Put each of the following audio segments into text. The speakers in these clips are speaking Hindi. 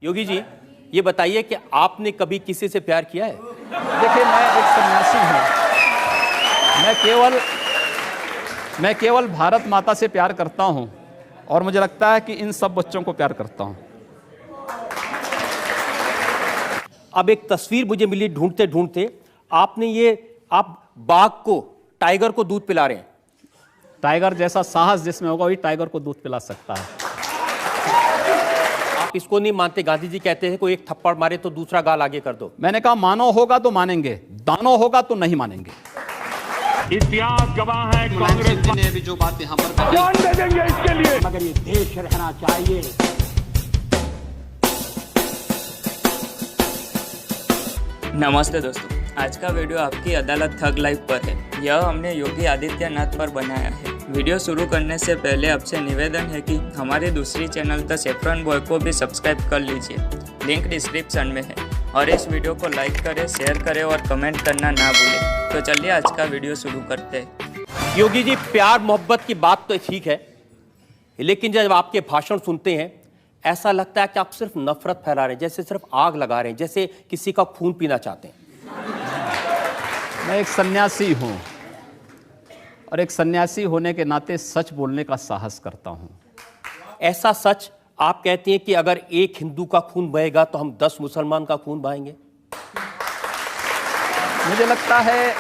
योगी जी, ये बताइए कि आपने कभी किसी से प्यार किया है? देखिए, मैं एक सन्यासी हूँ। मैं केवल भारत माता से प्यार करता हूँ और मुझे लगता है कि इन सब बच्चों को प्यार करता हूँ। अब एक तस्वीर मुझे मिली ढूंढते ढूंढते, आप बाघ को, टाइगर को दूध पिला रहे हैं। टाइगर जैसा साहस जिसमें होगा वही टाइगर को दूध पिला सकता है। आप इसको नहीं मानते? गांधी जी कहते हैं कोई एक थप्पड़ मारे तो दूसरा गाल आगे कर दो। मैंने कहा मानो होगा तो मानेंगे, दानो होगा तो नहीं मानेंगे। इतिहास गवाह है, कांग्रेस ने अभी जो बातें हम पर जान दे देंगे इसके लिए। मगर ये देश रहना चाहिए। नमस्ते दोस्तों, आज का वीडियो आपकी अदालत थग लाइव पर है। यह हमने योगी आदित्यनाथ पर बनाया है। वीडियो शुरू करने से पहले आपसे निवेदन है कि हमारी दूसरी चैनल द सेफ्रॉन बॉय को भी सब्सक्राइब कर लीजिए, लिंक डिस्क्रिप्शन में है। और इस वीडियो को लाइक करें, शेयर करें और कमेंट करना ना भूलें। तो चलिए आज का वीडियो शुरू करते हैं। योगी जी, प्यार मोहब्बत की बात तो ठीक है, लेकिन जब आपके भाषण सुनते हैं ऐसा लगता है कि आप सिर्फ नफरत फैला रहे हैं, जैसे सिर्फ आग लगा रहे हैं, जैसे किसी का खून पीना चाहते हैं। मैं एक सन्यासी हूँ और एक सन्यासी होने के नाते सच बोलने का साहस करता हूँ। ऐसा सच आप कहते हैं कि अगर एक हिंदू का खून बहेगा तो हम 10 मुसलमान का खून बहाएंगे? मुझे लगता है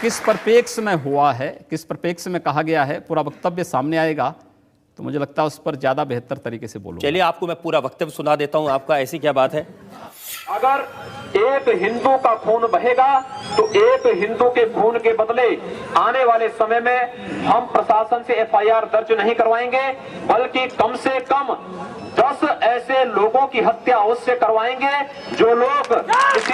किस परिप्रेक्ष्य में हुआ है, किस परिप्रेक्ष्य में कहा गया है, पूरा वक्तव्य सामने आएगा तो मुझे लगता है उस पर ज्यादा बेहतर तरीके से बोलूंगा। चलिए, आपको मैं पूरा वक्तव्य सुना देता हूं आपका। ऐसी क्या बात है? अगर एक हिंदू का खून बहेगा तो एक हिंदू के खून के बदले आने वाले समय में हम प्रशासन से एफआईआर दर्ज नहीं करवाएंगे, बल्कि कम से कम 10 ऐसे लोगों की हत्या अवश्य करवाएंगे जो लोग किसी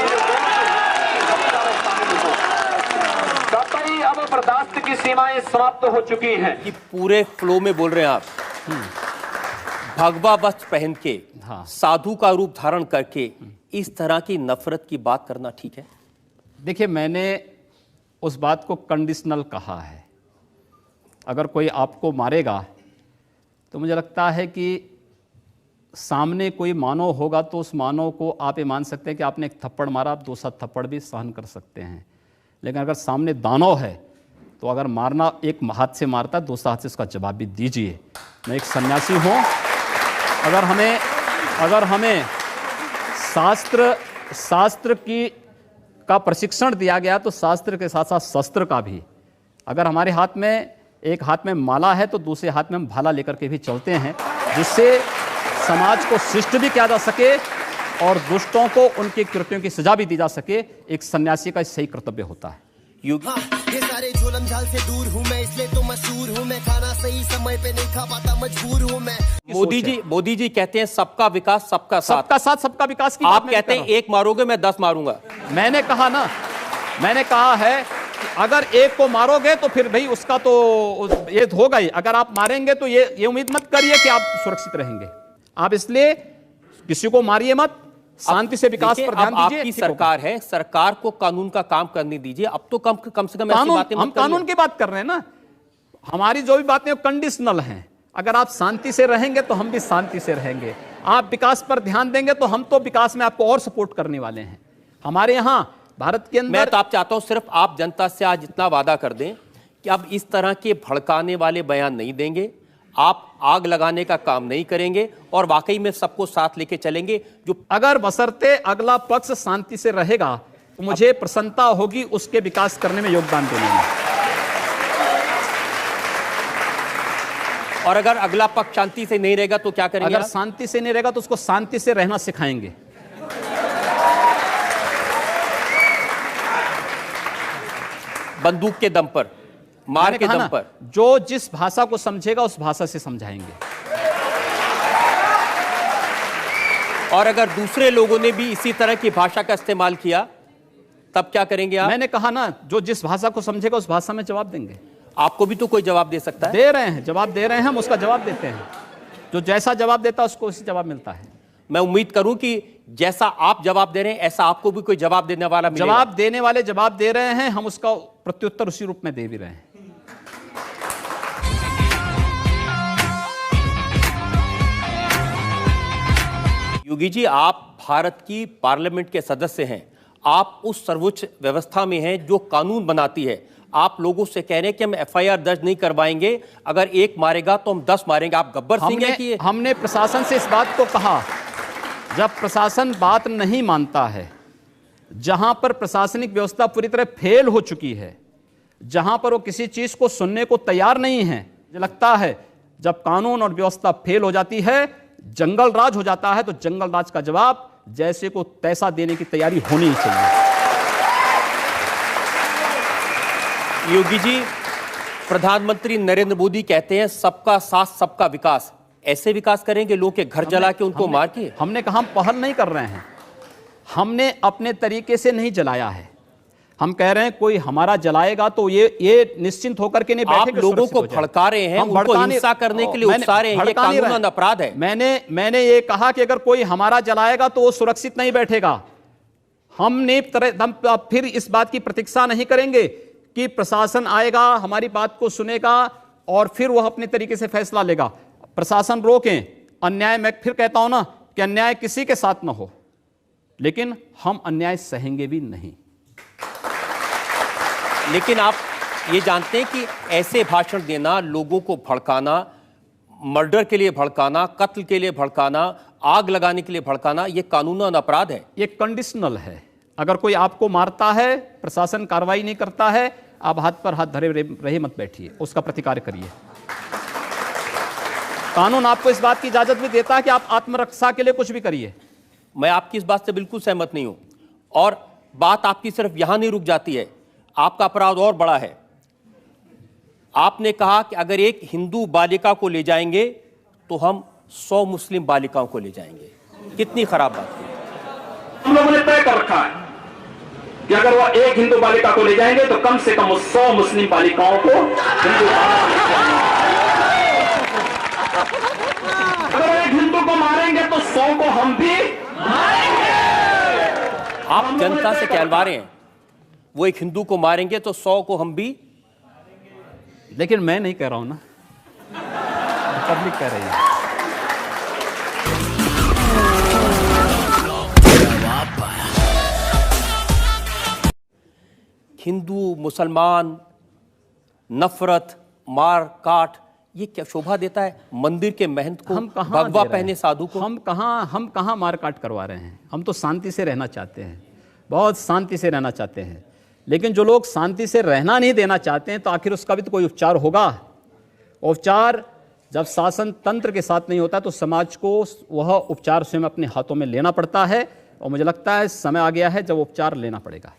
कतई अब बर्दाश्त की सीमाएं समाप्त हो चुकी हैं। कि पूरे फ्लो में बोल रहे हैं आप। भगवा वस्त्र पहन के, हाँ। साधु का रूप धारण करके इस तरह की नफरत की बात करना ठीक है? देखिए, मैंने उस बात को कंडीशनल कहा है। अगर कोई आपको मारेगा तो मुझे लगता है कि सामने कोई मानव होगा तो उस मानव को आप ये मान सकते हैं कि आपने एक थप्पड़ मारा, आप दूसरा थप्पड़ भी सहन कर सकते हैं। लेकिन अगर सामने दानव है तो अगर मारना एक हाथ से मारता है, दूसरा हाथ से उसका जवाब भी दीजिए। मैं एक सन्यासी हूँ। अगर हमें शास्त्र का प्रशिक्षण दिया गया तो शास्त्र के साथ साथ शस्त्र का भी। अगर हमारे हाथ में एक हाथ में माला है तो दूसरे हाथ में हम भाला लेकर के भी चलते हैं, जिससे समाज को शिष्ट भी किया जा सके और दुष्टों को उनके कृत्यों की सजा भी दी जा सके। एक सन्यासी का सही कर्तव्य होता है। ये सारे झोलम झाल से दूर हूँ मैं, इसलिए तो मशहूर हूँ मैं। खाना सही समय पे नहीं खा पाता, मजबूर हूँ मैं। मोदी जी कहते हैं सबका विकास सबका साथ। सबका साथ सबका विकास की आप कहते हैं एक मारोगे मैं 10 मारूंगा। मैंने कहा है कि अगर एक को मारोगे तो फिर भाई उसका तो ये होगा ही। अगर आप मारेंगे तो ये उम्मीद मत करिए कि आप सुरक्षित रहेंगे। आप इसलिए किसी को मारिए मत, शांति से विकास पर ध्यान दीजिए। आपकी सरकार है, सरकार को कानून का काम करने दीजिए। अब तो कम से कम ऐसी बातें हम कानून की बात कर रहे हैं ना। हमारी जो भी बातें कंडीशनल हैं। अगर आप शांति से रहेंगे तो हम भी शांति से रहेंगे। आप विकास पर ध्यान देंगे तो हम तो विकास में आपको और सपोर्ट करने वाले हैं। हमारे यहाँ भारत के अंदर, मैं तो आप चाहता हूं सिर्फ आप जनता से आज इतना वादा कर दें कि अब इस तरह के भड़काने वाले बयान नहीं देंगे, आप आग लगाने का काम नहीं करेंगे और वाकई में सबको साथ लेके चलेंगे। जो अगर बशर्ते अगला पक्ष शांति से रहेगा तो मुझे प्रसन्नता होगी उसके विकास करने में योगदान देने में। और अगर अगला पक्ष शांति से नहीं रहेगा तो क्या करेंगे? अगर शांति से नहीं रहेगा तो उसको शांति से रहना सिखाएंगे। बंदूक के दम पर, मार के दम पर। जो जिस भाषा को समझेगा उस भाषा से समझाएंगे। और अगर दूसरे लोगों ने भी इसी तरह की भाषा का इस्तेमाल किया तब क्या करेंगे आप? मैंने कहा ना, जो जिस भाषा को समझेगा उस भाषा में जवाब देंगे। आपको भी तो कोई जवाब दे सकता है। दे रहे हैं, जवाब दे रहे हैं, हम उसका जवाब देते हैं। जो जैसा जवाब देता है उसको उसी जवाब मिलता है। मैं उम्मीद करूं कि जैसा आप जवाब दे रहे हैं ऐसा आपको भी कोई जवाब देने वाला मिलेगा। जवाब देने वाले जवाब दे रहे हैं, हम उसका प्रत्युत्तर उसी रूप में दे भी रहे हैं। योगी जी, आप भारत की पार्लियामेंट के सदस्य हैं, आप उस सर्वोच्च व्यवस्था में हैं जो कानून बनाती है। आप लोगों से कह रहे हैं कि हम एफआईआर दर्ज नहीं करवाएंगे, अगर एक मारेगा तो हम 10 मारेंगे। आप गब्बर सिंह हैं कि हमने प्रशासन से इस बात को कहा, जब प्रशासन बात नहीं मानता है, जहां पर प्रशासनिक व्यवस्था पूरी तरह फेल हो चुकी है, जहां पर वो किसी चीज को सुनने को तैयार नहीं है, मुझे लगता है जब कानून और व्यवस्था फेल हो जाती है, जंगल राज हो जाता है, तो जंगल राज का जवाब जैसे को तैसा देने की तैयारी होनी चाहिए। योगी जी, प्रधानमंत्री नरेंद्र मोदी कहते हैं सबका साथ सबका विकास। ऐसे विकास करेंगे लोग के घर जला के उनको मार के? हमने कहा हम पहल नहीं कर रहे हैं, हमने अपने तरीके से नहीं जलाया है। हम कह रहे हैं कोई हमारा जलाएगा तो ये निश्चिंत होकर के नहीं बैठेंगे। आप लोगों को भड़का रहे हैं, उनको हिंसा करने के लिए उकसा रहे हैं, ये कानूनन अपराध है। मैंने ये कहा कि अगर कोई हमारा जलाएगा तो वो सुरक्षित नहीं बैठेगा। हम फिर इस बात की प्रतीक्षा नहीं करेंगे कि प्रशासन आएगा, हमारी बात को सुनेगा और फिर वह अपने तरीके से फैसला लेगा। प्रशासन रोकें अन्याय। मैं फिर कहता हूं ना कि अन्याय किसी के साथ ना हो, लेकिन हम अन्याय सहेंगे भी नहीं। लेकिन आप ये जानते हैं कि ऐसे भाषण देना, लोगों को भड़काना, मर्डर के लिए भड़काना, कत्ल के लिए भड़काना, आग लगाने के लिए भड़काना, ये कानूनन अपराध है। ये कंडीशनल है। अगर कोई आपको मारता है, प्रशासन कार्रवाई नहीं करता है, आप हाथ पर हाथ धरे रहे मत बैठिए, उसका प्रतिकार करिए। कानून आपको इस बात की इजाजत भी देता है कि आप आत्मरक्षा के लिए कुछ भी करिए। मैं आपकी इस बात से बिल्कुल सहमत नहीं हूं, और बात आपकी सिर्फ यहां नहीं रुक जाती है, आपका अपराध और बड़ा है। आपने कहा कि अगर एक हिंदू बालिका को ले जाएंगे तो हम 100 मुस्लिम बालिकाओं को ले जाएंगे। कितनी खराब बात है। हम लोगों ने तय कर रखा है कि अगर वो एक हिंदू बालिका को ले जाएंगे तो कम से कम 100 मुस्लिम बालिकाओं को हिंदू अगर एक हिंदू को मारेंगे तो 100 को हम भी मारेंगे। आप जनता से कहलवा रहे हैं वो एक हिंदू को मारेंगे तो 100 को हम भी। लेकिन मैं नहीं कह रहा हूं ना, पब्लिक कह रही है। हिंदू मुसलमान, नफरत, मार काट, ये क्या शोभा देता है मंदिर के महंत को, भगवा पहने साधु को? हम कहां मार काट करवा रहे हैं। हम तो शांति से रहना चाहते हैं, बहुत शांति से रहना चाहते हैं। लेकिन जो लोग शांति से रहना नहीं देना चाहते हैं, तो आखिर उसका भी तो कोई उपचार होगा। उपचार जब शासन तंत्र के साथ नहीं होता तो समाज को वह उपचार स्वयं अपने हाथों में लेना पड़ता है, और मुझे लगता है समय आ गया है जब उपचार लेना पड़ेगा।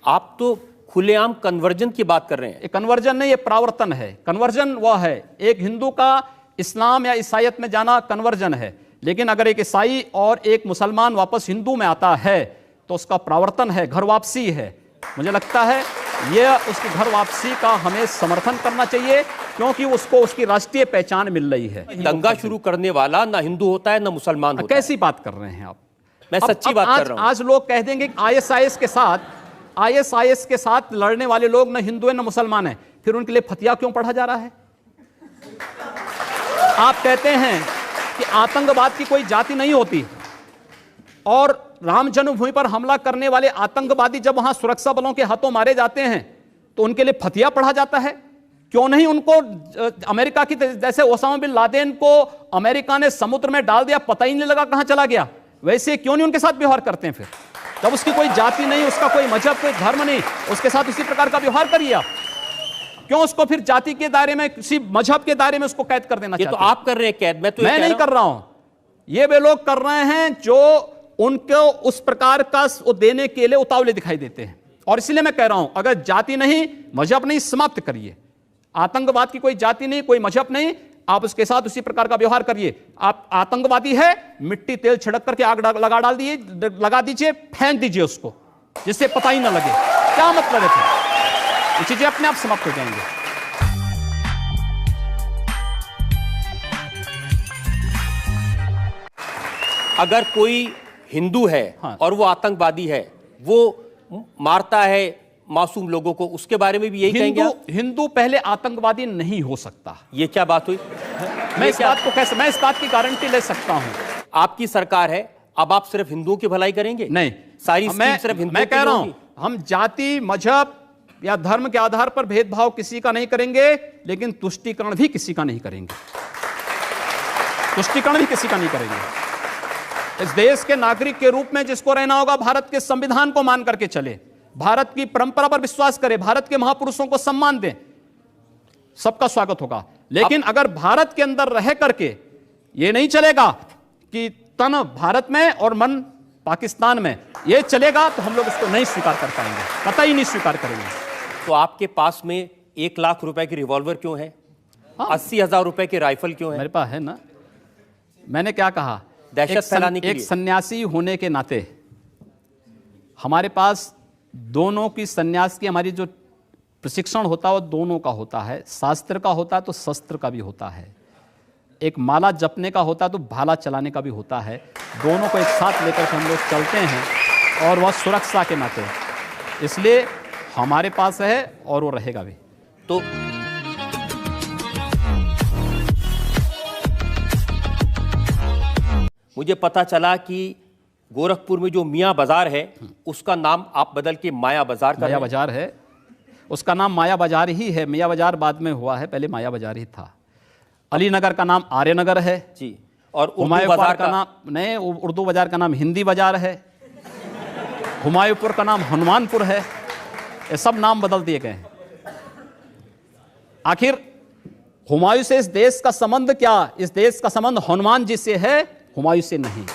आप तो खुलेआम कन्वर्जन की बात कर रहे हैं। ये कन्वर्जन नहीं, ये प्रावर्तन है। कन्वर्जन वह है, एक हिंदू का इस्लाम या ईसाईयत में जाना कन्वर्जन है। लेकिन अगर एक ईसाई और एक मुसलमान वापस हिंदू में आता है तो उसका प्रावर्तन है, घर वापसी है। मुझे लगता है यह उसकी घर वापसी का हमें समर्थन करना चाहिए, क्योंकि उसको उसकी राष्ट्रीय पहचान मिल रही है। दंगा शुरू करने वाला ना हिंदू होता है ना मुसलमान होता है। कैसी बात कर रहे हैं आप? मैं सच्ची बात कर रहा हूं। आज लोग कह देंगे आईएसआईएस के साथ लड़ने वाले लोग न हिंदू है न मुसलमान है, फिर उनके लिए फतिया क्यों पढ़ा जा रहा है? आप कहते हैं कि आतंकवाद की कोई जाति नहीं होती, और राम जन्मभूमि पर हमला करने वाले आतंकवादी जब वहां सुरक्षा बलों के हाथों मारे जाते हैं तो उनके लिए फतिया पढ़ा जाता है। क्यों नहीं उनको अमेरिका की जैसे ओसामा बिन लादेन को अमेरिका ने समुद्र में डाल दिया, पता ही नहीं लगा कहां चला गया, वैसे क्यों नहीं उनके साथ व्यवहार करते हैं? फिर जब उसकी कोई जाति नहीं, उसका कोई मजहब, कोई धर्म नहीं, उसके साथ उसी प्रकार का व्यवहार करिए आप। क्यों उसको फिर जाति के दायरे में, किसी मजहब के दायरे में उसको कैद कर देना चाहते हैं? ये तो आप कर रहे हैं कैद, मैं नहीं कर रहा हूं। ये वे लोग कर रहे हैं जो उनको उस प्रकार का देने के लिए उतावले दिखाई देते हैं। और इसलिए मैं कह रहा हूं, अगर जाति नहीं, मजहब नहीं, समाप्त करिए। आतंकवाद की कोई जाति नहीं, कोई मजहब नहीं, आप उसके साथ उसी प्रकार का व्यवहार करिए। आप आतंकवादी है, मिट्टी तेल छिड़क करके आग लगा दीजिए, फेंक दीजिए उसको, जिससे पता ही ना लगे। क्या मतलब है? ये चीजें अपने आप समाप्त हो जाएंगे। अगर कोई हिंदू है और वो आतंकवादी है, वो मारता है मासूम लोगों को, उसके बारे में भी यही कहेंगे आप? हिंदू पहले आतंकवादी नहीं हो सकता। ये क्या बात हुई? मैं इस बात की गारंटी ले सकता हूं आपकी सरकार है, अब आप सिर्फ हिंदुओं की भलाई करेंगे? नहीं, सारी स्कीम सिर्फ हिंदुओं मैं के कह लिए रहा होगी? हूं हम जाति, मजहब या धर्म के आधार पर भेदभाव किसी का नहीं करेंगे, लेकिन तुष्टीकरण भी किसी का नहीं करेंगे। तुष्टीकरण भी किसी का नहीं करेंगे। इस देश के नागरिक के रूप में जिसको रहना होगा, भारत के संविधान को मान करके चले, भारत की परंपरा पर विश्वास करे, भारत के महापुरुषों को सम्मान दें, सबका स्वागत होगा। लेकिन अगर भारत के अंदर रह करके ये नहीं चलेगा कि तन भारत में और मन पाकिस्तान में, ये चलेगा तो हम लोग इसको नहीं स्वीकार कर पाएंगे, कतई नहीं स्वीकार करेंगे। तो आपके पास में 1 लाख रुपए की रिवॉल्वर क्यों है? 80,000 रुपए की राइफल क्यों है? मेरे पास है ना। मैंने क्या कहा, दहशत फैलाने के एक लिए। सन्यासी होने के नाते हमारे पास दोनों की, सन्यास की हमारी जो प्रशिक्षण होता है वो दोनों का होता है, शास्त्र का होता है तो शस्त्र का भी होता है, एक माला जपने का होता है तो भाला चलाने का भी होता है। दोनों को एक साथ लेकर के हम लोग चलते हैं और वह सुरक्षा के नाते, इसलिए हमारे पास है और वो रहेगा भी। तो मुझे पता चला कि गोरखपुर में जो मियां बाजार है उसका नाम आप बदल के माया बाजार कर रहे माया हैं। बाजार है, उसका नाम माया बाजार ही है। मियां बाजार बाद में हुआ है, पहले माया बाजार ही था। अलीनगर का नाम आर्यनगर है जी, और उर्दू हुमायूं बाजार का नाम नहीं, उर्दू बाजार का नाम हिंदी बाजार है। हुमायूंपुर का नाम हनुमानपुर है। ये सब नाम बदल दिए गए हैं। आखिर हुमायूं से इस देश का संबंध क्या? इस देश का संबंध हनुमान जी से है, हुमायूं से नहीं।